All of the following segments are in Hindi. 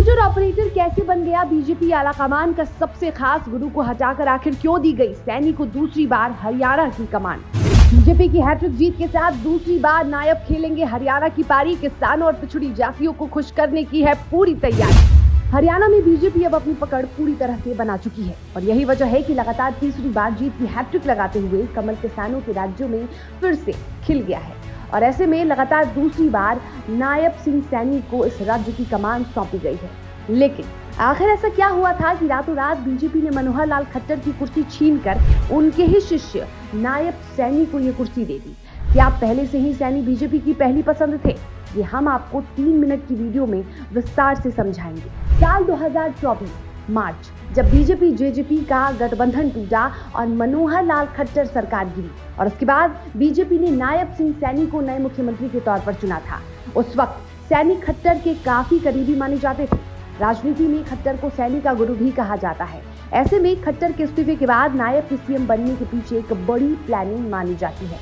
कंप्यूटर ऑपरेटर कैसे बन गया बीजेपी आला कमान का सबसे खास गुरु को हटाकर आखिर क्यों दी गई सैनी को दूसरी बार हरियाणा की कमान। बीजेपी की हैट्रिक जीत के साथ दूसरी बार नायब खेलेंगे हरियाणा की पारी। किसानों और पिछड़ी जातियों को खुश करने की है पूरी तैयारी। हरियाणा में बीजेपी अब अपनी पकड़ पूरी तरह से बना चुकी है और यही वजह है कि लगातार तीसरी बार जीत की हैट्रिक लगाते हुए कमल किसानों के राज्यों में फिर से खिल गया है और ऐसे में लगातार दूसरी बार नायब सिंह सैनी को इस राज्य की कमान सौंपी गई है। लेकिन आखिर ऐसा क्या हुआ था कि रातों रात बीजेपी ने मनोहर लाल खट्टर की कुर्सी छीनकर उनके ही शिष्य नायब सैनी को ये कुर्सी दे दी। क्या आप पहले से ही सैनी बीजेपी की पहली पसंद थे? ये हम आपको 3 मिनट की वीडियो में विस्तार से समझाएंगे। साल 2024 मार्च, जब बीजेपी जेजेपी का गठबंधन टूटा और मनोहर लाल खट्टर सरकार गिरी और उसके बाद बीजेपी ने नायब सिंह सैनी को नए मुख्यमंत्री के तौर पर चुना था। उस वक्त सैनी खट्टर के काफी करीबी माने जाते थे। राजनीति में खट्टर को सैनी का गुरु भी कहा जाता है। ऐसे में खट्टर के इस्तीफे के बाद नायब के सीएम बनने के पीछे एक बड़ी प्लानिंग मानी जाती है।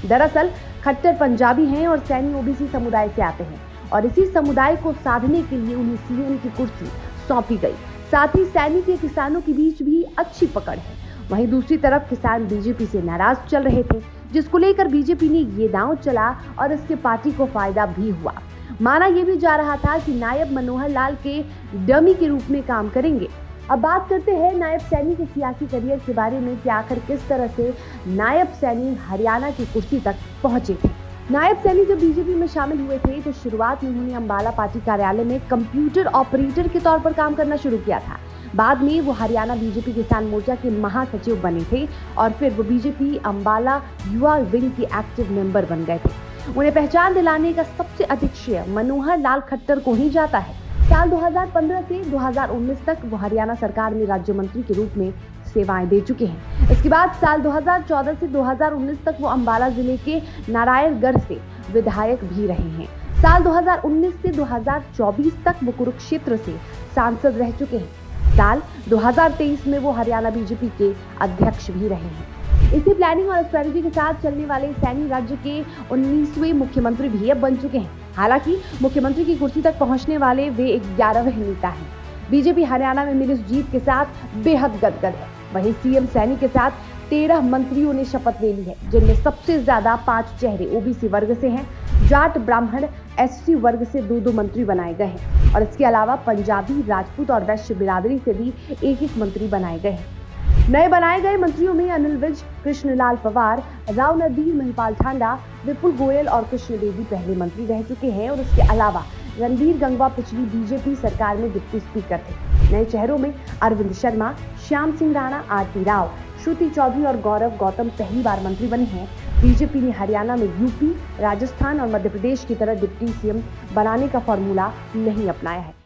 दरअसल खट्टर पंजाबी हैं और सैनी ओबीसी समुदाय से आते हैं और इसी समुदाय को साधने के लिए उन्हें सीएम की कुर्सी सौंपी गई। साथ ही सैनी के किसानों के बीच भी अच्छी पकड़ है। वहीं दूसरी तरफ किसान बीजेपी से नाराज चल रहे थे, जिसको लेकर बीजेपी ने ये दांव चला और इससे पार्टी को फायदा भी हुआ। माना यह भी जा रहा था कि नायब मनोहर लाल के डमी के रूप में काम करेंगे। अब बात करते हैं नायब सैनी के सियासी करियर के बारे में कि आखिर किस तरह से नायब सैनी हरियाणा की कुर्सी तक पहुंचे थे। नायब सैनी जब बीजेपी में शामिल हुए थे तो शुरुआत में उन्होंने अंबाला पार्टी कार्यालय में कंप्यूटर ऑपरेटर के तौर पर काम करना शुरू किया था। बाद में वो हरियाणा बीजेपी किसान मोर्चा के महासचिव बने थे और फिर वो बीजेपी अंबाला युवा विंग के एक्टिव मेंबर बन गए थे। उन्हें पहचान दिलाने का सबसे अधिक श्रेय मनोहर लाल खट्टर को ही जाता है। साल 2015 से 2019 तक वो हरियाणा सरकार में राज्य मंत्री के रूप में सेवाएं दे चुके हैं। इसके बाद साल 2014 से 2019 तक वो अंबाला जिले के नारायणगढ़ से विधायक भी रहे हैं। साल 2019 से 2024 तक वो कुरुक्षेत्र से सांसद रह चुके हैं। साल 2023 में वो हरियाणा बीजेपी के अध्यक्ष भी रहे हैं। इसी प्लानिंग और स्ट्रेटजी के साथ चलने वाले सैनी राज्य के 19वें मुख्यमंत्री भी अब बन चुके हैं। हालांकि मुख्यमंत्री की कुर्सी तक पहुंचने वाले वे 11वें नेता हैं। बीजेपी हरियाणा में मिली इस जीत के साथ बेहद गदगद है। वहीं सीएम सैनी के साथ 13 मंत्रियों ने शपथ ले ली है, जिनमें सबसे ज्यादा 5 चेहरे ओबीसी वर्ग से हैं। जाट, ब्राह्मण, एससी वर्ग से 2-2 मंत्री बनाए गए हैं और इसके अलावा पंजाबी, राजपूत और वैश्य बिरादरी से भी 1-1 मंत्री बनाए गए हैं। नए बनाए गए मंत्रियों में अनिल विज, कृष्णलाल पवार, राव नरबीर, महिपाल ठांडा, विपुल गोयल और कृष्ण बेदी पहले मंत्री रह चुके हैं और इसके अलावा रणबीर गंगवा पिछली बीजेपी सरकार में डिप्टी स्पीकर थे। नए चेहरों में अरविंद शर्मा, श्याम सिंह राणा, आरती राव, श्रुति चौधरी और गौरव गौतम पहली बार मंत्री बने हैं। बीजेपी ने हरियाणा में यूपी, राजस्थान और मध्य प्रदेश की तरह डिप्टी सीएम बनाने का फॉर्मूला नहीं अपनाया है।